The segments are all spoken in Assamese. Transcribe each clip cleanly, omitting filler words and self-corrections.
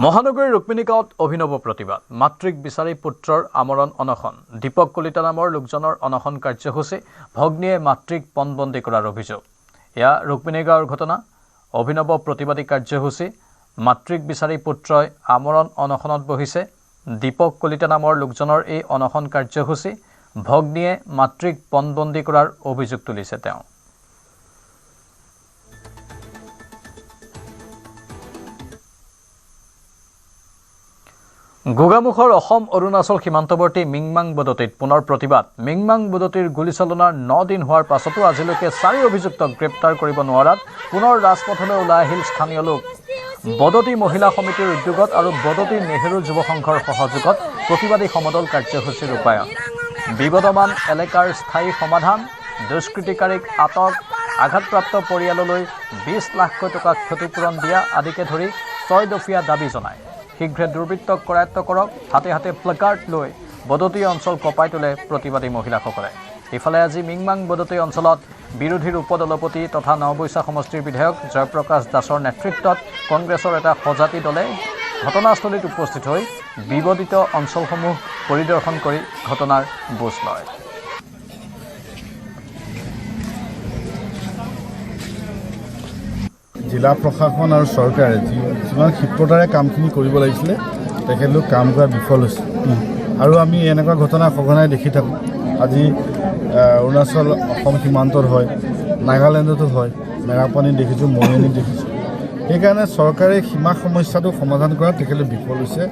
মহানগৰীৰ ৰুক্মিণী গাঁৱত অভিনৱ প্ৰতিবাদ মাতৃক বিচাৰি পুত্ৰৰ আমৰণ অনশন দীপক কলিতা নামৰ লোকজনৰ অনশন কাৰ্যসূচী ভগ্নীয়ে মাতৃক পণবন্দী কৰাৰ অভিযোগ এয়া ৰুক্মিণী গাঁৱৰ ঘটনা অভিনৱ প্ৰতিবাদী কাৰ্যসূচী মাতৃক বিচাৰি পুত্ৰই আমৰণ অনশনত বহিছে দীপক কলিতা নামৰ লোকজনৰ এই অনশন কাৰ্যসূচী ভগ্নীয়ে মাতৃক পণবন্দী কৰাৰ অভিযোগ তুলিছে তেওঁ গোগামুখৰ অসম অৰুণাচল সীমান্তৱৰ্তী মিংমাং বদতিত পুনৰ প্ৰতিবাদ মিংমাং বদতিৰ গুলীচালনাৰ 9 দিন হোৱাৰ পাছতো আজিলৈকে 4 অভিযুক্তক গ্ৰেপ্তাৰ কৰিব নোৱাৰাত পুনৰ ৰাজপথলৈ ওলাই আহিল স্থানীয় লোক বদতি মহিলা সমিতিৰ উদ্যোগত আৰু বদতি নেহেৰু যুৱ সংঘৰ সহযোগত প্ৰতিবাদী সমদল কাৰ্যসূচী ৰূপায়ণ বিবাদমান এলেকাৰ স্থায়ী সমাধান দুষ্কৃতিকাৰীক আটক আঘাতপ্ৰাপ্ত পৰিয়াললৈ 20 লাখ টকা ক্ষতিপূৰণ দিয়া আদিকে ধৰি 6 দফীয়া দাবী জনায় শীঘ্ৰে দুৰ্বৃত্তক কৰায়ত্ব কৰক হাতে হাতে প্লেকাৰ্ড লৈ বদতি অঞ্চল কপাই তোলে প্ৰতিবাদী মহিলাসকলে ইফালে আজি মিংমাং বদতি অঞ্চলত বিৰোধীৰ উপদলপতি তথা নৱবৈশা সমষ্টিৰ বিধায়ক জয়প্ৰকাশ দাসৰ নেতৃত্বত কংগ্ৰেছৰ এটা সজাতি দলে ঘটনাস্থলীত উপস্থিত হৈ বিবাদিত অঞ্চলসমূহ পৰিদৰ্শন কৰি ঘটনাৰ বুজ লয় জিলা প্ৰশাসন আৰু চৰকাৰে যিমান ক্ষিপ্ৰতাৰে কামখিনি কৰিব লাগিছিলে তেখেতলোক কাম কৰা বিফল হৈছে আৰু আমি এনেকুৱা ঘটনা সঘনাই দেখি থাকোঁ আজি অৰুণাচল অসম সীমান্তত হয় নাগালেণ্ডতো হয় মেৰাপানীত দেখিছোঁ মৰিয়নীত দেখিছোঁ সেইকাৰণে চৰকাৰে সীমা সমস্যাটো সমাধান কৰাত তেখেতলোক বিফল হৈছে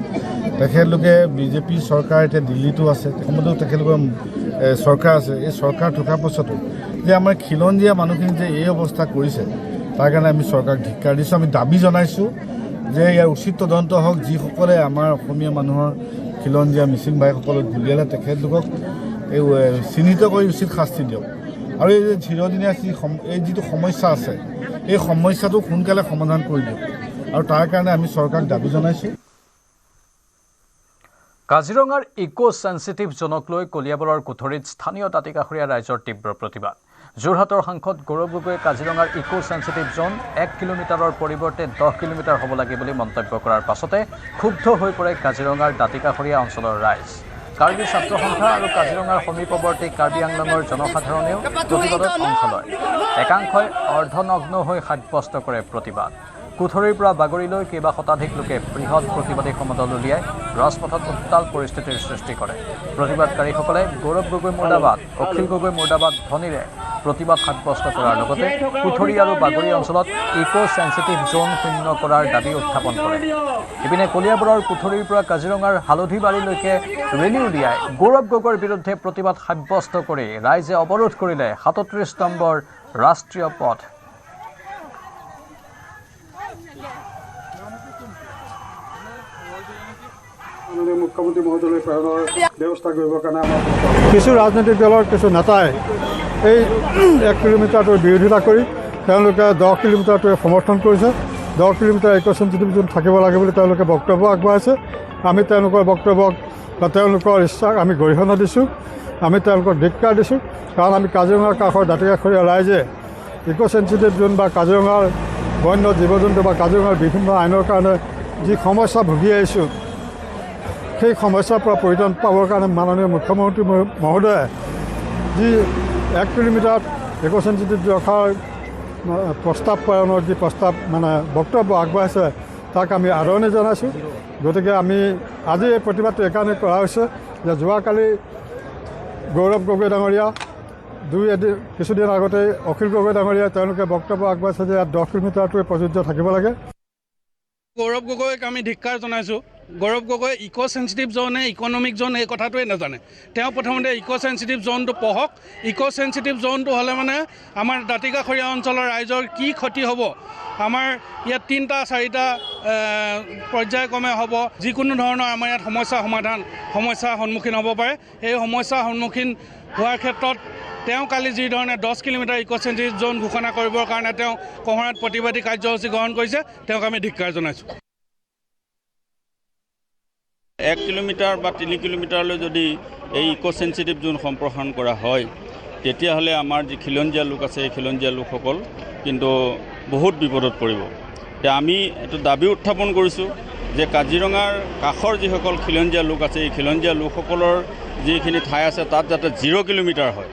তেখেতলোকে বিজেপি চৰকাৰ এতিয়া দিল্লীতো আছে তেখেতলোকৰ তেখেতলোকৰ চৰকাৰ আছে এই চৰকাৰ থকাৰ পাছতো যে আমাৰ খিলঞ্জীয়া মানুহখিনি যে এই অৱস্থা কৰিছে তাৰ কাৰণে আমি চৰকাৰক ধিক্কাৰ দিছোঁ আমি দাবী জনাইছোঁ যে ইয়াৰ উচিত তদন্ত হওক যিসকলে আমাৰ অসমীয়া মানুহৰ খিলঞ্জীয়া মিচিং ভাইসকলক গুলীয়ালে তেখেতলোকক এই চিহ্নিত কৰি উচিত শাস্তি দিয়ক আৰু এই যে চিৰদিনীয়া এই যিটো সমস্যা আছে এই সমস্যাটো সোনকালে সমাধান কৰি দিয়ক আৰু তাৰ কাৰণে আমি চৰকাৰক দাবী জনাইছোঁ কাজিৰঙাৰ ইকো সেন্সিটিভ জোনক লৈ কলিয়াবৰৰ কুঠৰিত স্থানীয় দাঁতিকাষৰীয়া ৰাইজৰ তীব্ৰ প্ৰতিবাদ যোৰহাটৰ সাংসদ গৌৰৱ গগৈয়ে কাজিৰঙাৰ ইকো সেন্সিটিভ জোন 1 কিলোমিটাৰৰ পৰিৱৰ্তে 10 কিলোমিটাৰ হ'ব লাগে বুলি মন্তব্য কৰাৰ পাছতে ক্ষুব্ধ হৈ পৰে কাজিৰঙাৰ দাঁতিকাষৰীয়া অঞ্চলৰ ৰাইজ কাৰ্বি ছাত্ৰ সন্থা আৰু কাজিৰঙাৰ সমীপৱৰ্তী কাৰ্বি আংলঙৰ জনসাধাৰণেও প্ৰতিবাদত অংশ লয় একাংশই অৰ্ধনগ্ন হৈ সাব্যস্ত কৰে প্ৰতিবাদ কুঠৰিৰ পৰা বাগৰিলৈ কেইবা শতাধিক লোকে বৃহৎ প্ৰতিবাদী সমদল উলিয়াই ৰাজপথত উত্তাল পৰিস্থিতিৰ সৃষ্টি কৰে প্ৰতিবাদকাৰীসকলে গৌৰৱ গগৈ মুৰ্দাবাদ অখিল গগৈ মুৰ্দাবাদ ধ্বনিৰে প্ৰতিবাদ সাব্যস্ত কৰাৰ লগতে কুঠৰি আৰু বাগৰি অঞ্চলত ইকো সেন্সিটিভ জোন শূন্য কৰাৰ দাবী উত্থাপন কৰে ইপিনে কলিয়াবৰৰ কুঠৰিৰ পৰা কাজিৰঙাৰ হালধিবাৰীলৈকে ৰেলী উলিয়াই গৌৰৱ গগৈৰ বিৰুদ্ধে প্ৰতিবাদ সাব্যস্ত কৰি ৰাইজে অৱৰোধ কৰিলে 37 নম্বৰ ৰাষ্ট্ৰীয় পথ মুখ্যমন্ত্ৰী মহোদয় প্ৰেৰণৰ ব্যৱস্থা কৰিবৰ কাৰণে কিছু ৰাজনৈতিক দলৰ কিছু নেতাই এই 1 কিলোমিটাৰটোৰ বিৰোধিতা কৰি তেওঁলোকে 10 কিলোমিটাৰটোৱে সমৰ্থন কৰিছে 10 কিলোমিটাৰ ইকো সেন্সিটিভ জোন থাকিব লাগে বুলি তেওঁলোকে বক্তব্য আগবঢ়াইছে আমি তেওঁলোকৰ বক্তব্যক বা তেওঁলোকৰ ইচ্ছাক আমি গৰিহণা দিছোঁ আমি তেওঁলোকক ধিক্কাৰ দিছোঁ কাৰণ আমি কাজিৰঙাৰ কাষৰ দাঁতিকাষৰীয়া ৰাইজে ইকো সেন্সিটিভ জোন বা কাজিৰঙাৰ বন্য জীৱ জন্তু বা কাজিৰঙাৰ বিভিন্ন আইনৰ কাৰণে যি সমস্যা ভুগি আহিছোঁ সেই সমস্যাৰ পৰা পৰিত্ৰাণ পাবৰ কাৰণে মাননীয় মুখ্যমন্ত্ৰী মহোদয়ে যি 1 কিলোমিটাৰত ইকো সেন্সিটিভ ৰখাৰ প্ৰস্তাৱ প্ৰেৰণৰ যি প্ৰস্তাৱ বক্তব্য আগবঢ়াইছে তাক আমি আদৰণি জনাইছোঁ গতিকে আমি আজি এই প্ৰতিবাদটো এইকাৰণে কৰা হৈছে যে যোৱাকালি গৌৰৱ গগৈ ডাঙৰীয়া কিছুদিন আগতে অখিল গগৈ ডাঙৰীয়াই তেওঁলোকে বক্তব্য আগবঢ়াইছে যে ইয়াত 10 কিলোমিটাৰটোৱে প্ৰযোজ্য থাকিব লাগে গৌৰৱ গগৈক আমি ধিক্কাৰ জনাইছোঁ গৌৰৱ গগৈ ইকো সেন্সিটিভ জোন ইকনমিক জোন এই কথাটোৱে নাজানে তেওঁ প্ৰথমতে ইকো সেন্সিটিভ জোনটো পঢ়ক ইকো সেন্সিটিভ জোনটো হ'লে আমাৰ দাঁতিকাষৰীয়া অঞ্চলৰ ৰাইজৰ কি ক্ষতি হ'ব আমাৰ ইয়াত 3টা 4টা পৰ্যায়ক্ৰমে হ'ব যিকোনো ধৰণৰ আমাৰ ইয়াত সমস্যাৰ সন্মুখীন হ'ব পাৰে এই সমস্যাৰ সন্মুখীন হোৱাৰ ক্ষেত্ৰত তেওঁ কালি যি ধৰণে 10 কিলোমিটাৰ ইকো সেন্সিটিভ জোন ঘোষণা কৰিবৰ কাৰণে তেওঁ কহৰাত প্ৰতিবাদী কাৰ্যসূচী গ্ৰহণ কৰিছে তেওঁক আমি ধিক্কাৰ জনাইছোঁ 1 কিলোমিটাৰ বা 3 কিলোমিটাৰলৈ যদি এই ইকো সেন্সিটিভ জোন সম্প্ৰসাৰণ কৰা হয় তেতিয়াহ'লে আমাৰ যি খিলঞ্জীয়া লোক আছে এই খিলঞ্জীয়া লোকসকল কিন্তু বহুত বিপদত পৰিব আমি এইটো দাবী উত্থাপন কৰিছোঁ যে কাজিৰঙাৰ কাষৰ যিসকল খিলঞ্জীয়া লোক আছে এই খিলঞ্জীয়া লোকসকলৰ যিখিনি ঠাই আছে তাত যাতে 0 কিলোমিটাৰ হয়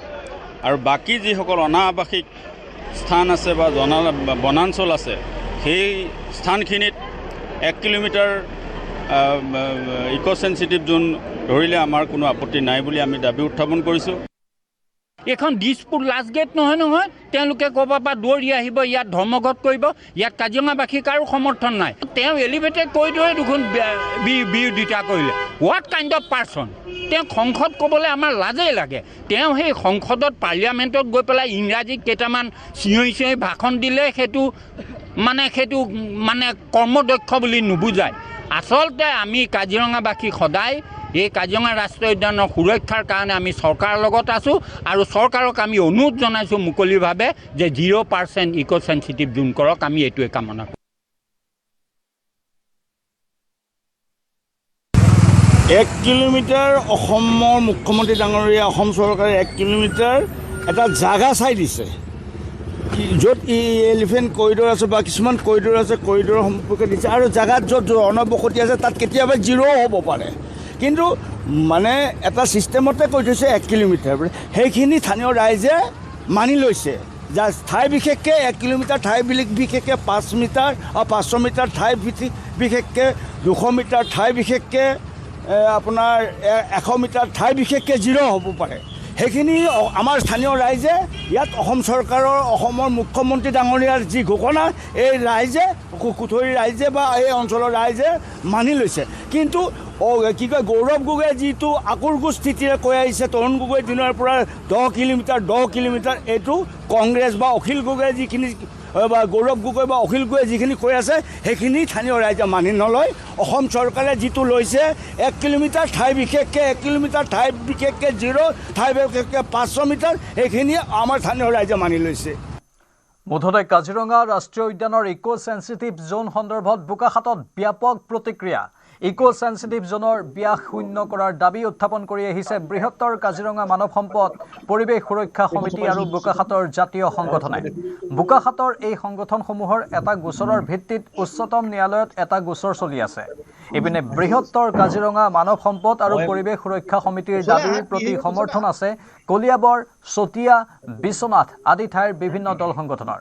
আৰু বাকী যিসকল অনাবাসিক স্থান আছে বা বনাঞ্চল আছে সেই স্থানখিনিত 1 কিলোমিটাৰ ইকো সেন্সিটিভ জোন ধৰিলে আমাৰ কোনো আপত্তি নাই বুলি আমি দাবী উত্থাপন কৰিছোঁ। এখন দিছপুৰ লাষ্ট গেট নহয় তেওঁলোকে ক'ৰবাৰ পৰা দৌৰি আহিব ইয়াত ধৰ্মঘট কৰিব ইয়াত কাজিৰঙাবাসীক আৰু সমৰ্থন নাই তেওঁ এলিভেটেড কৰিডৰে দেখোন বিৰোধিতা কৰিলে হোৱাট কাইণ্ড অফ পাৰ্চন তেওঁ সংসদ ক'বলৈ আমাৰ লাজেই লাগে তেওঁ সেই সংসদত পাৰ্লিয়ামেণ্টত গৈ পেলাই ইংৰাজীত কেইটামান চিঞৰি ভাষণ দিলে সেইটো কৰ্মদক্ষ বুলি নুবুজায় আচলতে আমি কাজিৰঙাবাসী সদায় এই কাজিৰঙা ৰাষ্ট্ৰীয় উদ্যানৰ সুৰক্ষাৰ কাৰণে আমি চৰকাৰৰ লগত আছোঁ আৰু চৰকাৰক আমি অনুৰোধ জনাইছোঁ মুকলিভাৱে যে 0% ইকো সেন্সিটিভ জোন কৰক আমি এইটোৱে কামনা কৰোঁ। 1 কিলোমিটাৰ অসমৰ মুখ্যমন্ত্ৰী ডাঙৰীয়া অসম চৰকাৰে 1 কিলোমিটাৰ এটা জাগা চাই দিছে য'ত এলিফেণ্ট কৰিডৰ আছে বা কিছুমান কৰিডৰ আছে কৰিডৰৰ সম্পৰ্কে দিছে আৰু জাগাত য'ত অনবসতি আছে তাত কেতিয়াবা 0 হ'ব পাৰে কিন্তু মানে এটা ছিষ্টেমতে কৈ থৈছে 1 কিলোমিটাৰ সেইখিনি স্থানীয় ৰাইজে মানি লৈছে যাৰ ঠাই বিশেষকৈ 1 কিলোমিটাৰ ঠাই বিশেষকৈ 5 মিটাৰ আৰু 500 মিটাৰ ঠাই বিশেষকৈ 200 মিটাৰ ঠাই বিশেষকৈ আপোনাৰ 100 মিটাৰ ঠাই বিশেষকৈ 0 হ'ব পাৰে সেইখিনি আমাৰ স্থানীয় ৰাইজে ইয়াত অসম চৰকাৰৰ অসমৰ মুখ্যমন্ত্ৰী ডাঙৰীয়াৰ যি ঘোষণা এই ৰাইজে কুথৰি ৰাইজে বা এই অঞ্চলৰ ৰাইজে মানি লৈছে কিন্তু কি কয় গৌৰৱ গগৈয়ে যিটো আকুৰগো স্থিতিৰে কৈ আহিছে তৰুণ গগৈৰ দিনৰ পৰা 10 কিলোমিটাৰ এইটো কংগ্ৰেছ বা অখিল গগৈয়ে যিখিনি বা গৌৰৱ গগৈ বা অখিল গগৈয়ে যিখিনি কৈ আছে সেইখিনি স্থানীয় ৰাইজে মানি নলয় অসম চৰকাৰে যিটো লৈছে 1 কিলোমিটাৰ ঠাই বিশেষকৈ 1 কিলোমিটাৰ ঠাই বিশেষকৈ 0 ঠাই বিশেষকৈ 500 মিটাৰ সেইখিনি আমাৰ স্থানীয় ৰাইজে মানি লৈছে। মুঠতে কাজিৰঙা ৰাষ্ট্ৰীয় উদ্যানৰ ইকো সেন্সিটিভ জোন সন্দৰ্ভত বোকাখাতত ব্যাপক প্ৰতিক্ৰিয়া ইকো সেন্সিটিভ জোনৰ ব্যাস শূন্য কৰাৰ দাবী উত্থাপন কৰি আহিছে বৃহত্তৰ কাজিৰঙা মানৱ সম্পদ পৰিৱেশ সুৰক্ষা সমিতি আৰু বোকাখাতৰ জাতীয় সংগঠনে বোকাখাতৰ এই সংগঠনসমূহৰ এটা গোচৰৰ ভিত্তিত উচ্চতম ন্যায়ালয়ত এটা গোচৰ চলি আছে ইপিনে বৃহত্তৰ কাজিৰঙা মানৱ সম্পদ আৰু পৰিৱেশ সুৰক্ষা সমিতিৰ দাবীৰ প্ৰতি সমৰ্থন আছে কলিয়াবৰ চতিয়া বিশ্বনাথ আদি ঠাইৰ বিভিন্ন দল সংগঠনৰ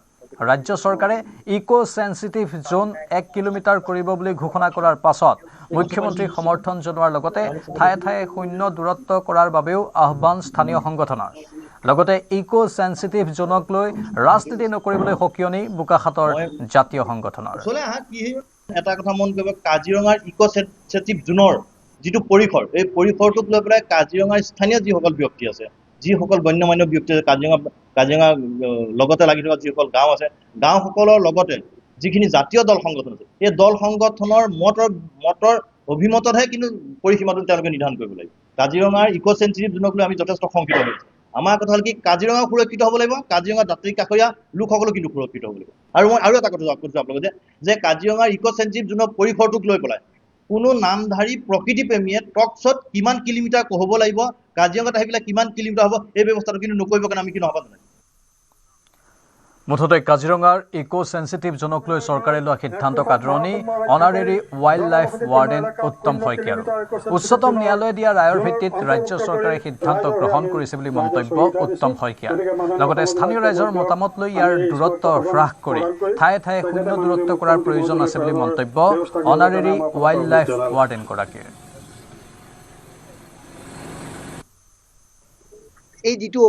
ৰাজ্য চৰকাৰে ইকো সেন্সিটিভ জোন 1 কিলোমিটাৰ কৰিব বুলি ঘোষণা কৰাৰ পাছত মুখ্যমন্ত্ৰীক সমৰ্থন জনোৱাৰ লগতে ঠায়ে ঠায়ে শূন্য দূৰত্ব কৰাৰ বাবেও আহ্বান স্থানীয় সংগঠনৰ লগতে ইকো সেন্সিটিভ জোনক লৈ ৰাজনীতি নকৰিবলৈ সকিয়নি বোকাখাতৰ জাতীয় সংগঠনৰ এটা কথা মন কৰিব কাজিৰঙাৰ ইকো সেন্সিটিভ জোনৰ যিটো পৰিসৰ এই পৰিসৰটোক লৈ পেলাই কাজিৰঙাৰ স্থানীয় যিসকল ব্যক্তি আছে যিসকল গণ্যমান্য ব্যক্তি আছে কাজিৰঙা লগতে লাগি থকা যিসকল গাঁও আছে গাঁওসকলৰ লগতে যিখিনি জাতীয় দল সংগঠন আছে এই দল সংগঠনৰ মতৰ অভিমততহে কিন্তু পৰিসীমাটো তেওঁলোকে নিৰ্ধাৰণ কৰিব লাগিব কাজিৰঙাৰ ইকো সেন্সিটিভ জোনক লৈ আমি যথেষ্ট শংকিত হৈছোঁ আমাৰ কথা হ'ল কি কাজিৰঙা সুৰক্ষিত হ'ব লাগিব কাজিৰঙা দাঁতিৰ কাষৰীয়া লোকসকলো কিন্তু সুৰক্ষিত হ'ব লাগিব আৰু মই আৰু এটা কথা কৈছোঁ আপোনালোকে যে কাজিৰঙাৰ ইকো সেন্সিটিভ জোনৰ পৰিসৰটোক লৈ পেলাই কোনো নামধাৰী প্ৰকৃতি প্ৰেমীয়ে টকছত কিমান কিলোমিটাৰ হ'ব লাগিব কাজিৰঙাত আহি পেলাই কিমান কিলোমিটাৰ হ'ব এই ব্যৱস্থাটো কিন্তু নকৰিব কাৰণে আমি কিন্তু আহ্বান জনাইছোঁ। মুঠতে কাজিৰঙাৰ ইকো সেন্সিটিভ জোনক লৈ চৰকাৰে লোৱা সিদ্ধান্তক আদৰণি অনাৰেৰী ৱাইল্ড লাইফ ৱাৰ্ডেন উত্তম শইকীয়াৰ উচ্চতম ন্যায়ালয়ে দিয়া ৰায়ৰ ভিত্তিত ৰাজ্য চৰকাৰে সিদ্ধান্ত গ্ৰহণ কৰিছে বুলি মন্তব্য উত্তম শইকীয়াৰ লগতে স্থানীয় ৰাইজৰ মতামত লৈ ইয়াৰ দূৰত্ব হ্ৰাস কৰি ঠায়ে ঠায়ে শূন্য দূৰত্ব কৰাৰ প্ৰয়োজন আছে বুলি মন্তব্য অনাৰেৰী ৱাইল্ড লাইফ ৱাৰ্ডেনগৰাকীৰ। এই যিটো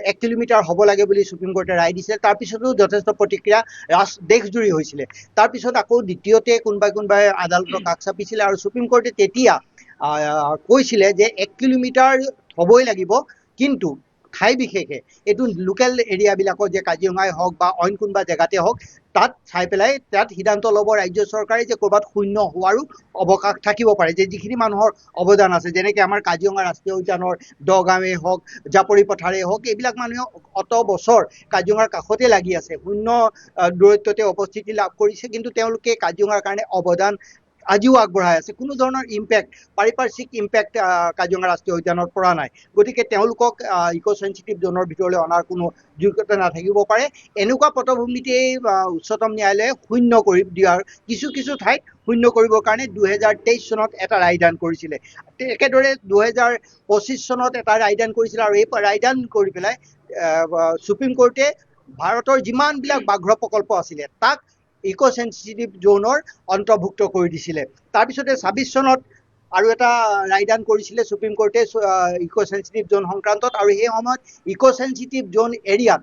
1 কিলোমিটাৰ হ'ব লাগে বুলি সুপ্ৰিম কোৰ্টে ৰায় দিছিলে তাৰপিছতো যথেষ্ট প্ৰতিক্ৰিয়া দেশজুৰি হৈছিলে তাৰপিছত আকৌ দ্বিতীয়তে কোনোবাই আদালতৰ কাষ চাপিছিলে আৰু সুপ্ৰিম কোৰ্টে তেতিয়া কৈছিলে যে 1 কিলোমিটাৰ হ'বই লাগিব কিন্তু ঠাই বিশেষে এইটো লোকেল এৰিয়াবিলাকত যে কাজিৰঙাই হওক বা অইন কোনোবা জেগাতে হওক তাত চাই পেলাই তাত সিদ্ধান্ত ল'ব ৰাজ্য চৰকাৰে যে ক'ৰবাত শূন্য হোৱাৰো অৱকাশ থাকিব পাৰে যে যিখিনি মানুহৰ অৱদান আছে যেনেকৈ আমাৰ কাজিৰঙা ৰাষ্ট্ৰীয় উদ্যানৰ দগাঁৱে হওক জাপৰি পথাৰেই হওক এইবিলাক মানুহে অত বছৰ কাজিৰঙাৰ কাষতে লাগি আছে শূন্য দূৰত্বতে উপস্থিতি লাভ কৰিছে কিন্তু তেওঁলোকে কাজিৰঙাৰ কাৰণে অৱদান আজিও আগবঢ়াই আছে। কোনো ধৰণৰ ইম্পেক্ট, পাৰিপাৰ্শ্বিক ইম্পেক্ট কাজিৰঙা ৰাষ্ট্ৰীয় উদ্যানত পৰা নাই। গতিকে তেওঁলোকক ইক' চেঞ্চিটিভ জ'নৰ ভিতৰলৈ অনাৰ কোনো যোগ্যতা নাথাকিব পাৰে। এনেকুৱা পটভূমিতেই উচ্চতম ন্যায়ালয়ে শূন্য কৰি দিয়াৰ কিছু ঠাইত শূন্য কৰিবৰ কাৰণে 2023 চনত এটা ৰায়দান কৰিছিলে। একেদৰে 2025 চনত এটা ৰায়দান কৰিছিলে আৰু এই ৰায়দান কৰি পেলাই সুপ্ৰিম কোৰ্টে ভাৰতৰ যিমানবিলাক বাঘ্ৰ প্ৰকল্প আছিলে তাক ইক' চেঞ্চিটিভ জ'নৰ অন্তৰ্ভুক্ত কৰি দিছিলে। তাৰপিছতে 26 চনত আৰু এটা ৰায়দান কৰিছিলে সুপ্ৰিম কোৰ্টে ইক' চেঞ্চিটিভ জ'ন সংক্ৰান্তত, আৰু সেই সময়ত ইক' চেঞ্চিটিভ জ'ন এৰিয়াত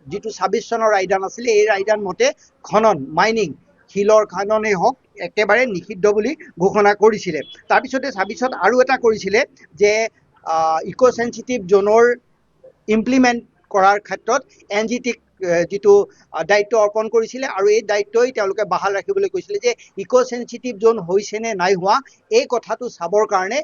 যিটো 26 চনৰ ৰায়দান আছিলে, এই ৰায়দান মতে খনন, মাইনিং, শিলৰ খননেই হওক একেবাৰে নিষিদ্ধ বুলি ঘোষণা কৰিছিলে। তাৰপিছতে 26ত আৰু এটা কৰিছিলে যে ইক' চেঞ্চিটিভ জ'নৰ ইমপ্লিমেণ্ট কৰাৰ ক্ষেত্ৰত NGTক যিটো দায়িত্ব অৰ্পণ কৰিছিলে, আৰু এই দায়িত্বই তেওঁলোকে বাহাল ৰাখিবলৈ কৈছিলে যে ইক' চেঞ্চিটিভ জ'ন হৈছে নে নাই হোৱা এই কথাটো চাবৰ কাৰণে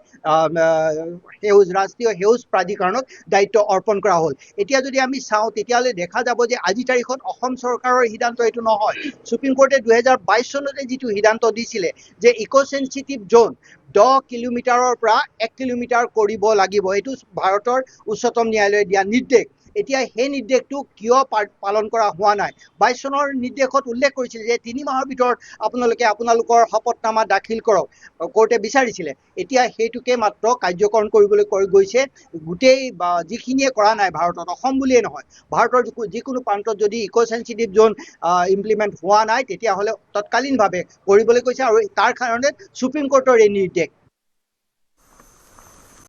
ৰাষ্ট্ৰীয় সেউজ প্ৰাধিকৰণক দায়িত্ব অৰ্পণ কৰা হ'ল। এতিয়া যদি আমি চাওঁ তেতিয়াহ'লে দেখা যাব যে আজি তাৰিখত অসম চৰকাৰৰ সিদ্ধান্ত এইটো নহয়। সুপ্ৰিম কোৰ্টে 2022 চনতে যিটো সিদ্ধান্ত দিছিলে যে ইক' চেঞ্চিটিভ জ'ন 10 কিলোমিটাৰৰ পৰা 1 কিলোমিটাৰ কৰিব লাগিব, এইটো ভাৰতৰ উচ্চতম ন্যায়ালয়ে দিয়া নিৰ্দেশ। এতিয়া সেই নিৰ্দেশটো কিয় পালন কৰা হোৱা নাই? 22 চনৰ নিৰ্দেশত উল্লেখ কৰিছিল যে 3 মাহৰ ভিতৰত আপোনালোকৰ শপতনামা দাখিল কৰক, কোৰ্টে বিচাৰিছিলে। এতিয়া সেইটোকে মাত্ৰ কাৰ্যকৰণ কৰিবলৈ গৈছে। গোটেই যিখিনিয়ে কৰা নাই ভাৰতত, অসম বুলিয়ে নহয়, ভাৰতৰ যিকোনো প্ৰান্তত যদি ইক' চেঞ্চিটিভ জ'ন ইমপ্লিমেণ্ট হোৱা নাই তেতিয়াহ'লে তৎকালীনভাৱে কৰিবলৈ কৈছে, আৰু তাৰ কাৰণে সুপ্ৰিম কোৰ্টৰ এই নিৰ্দেশ।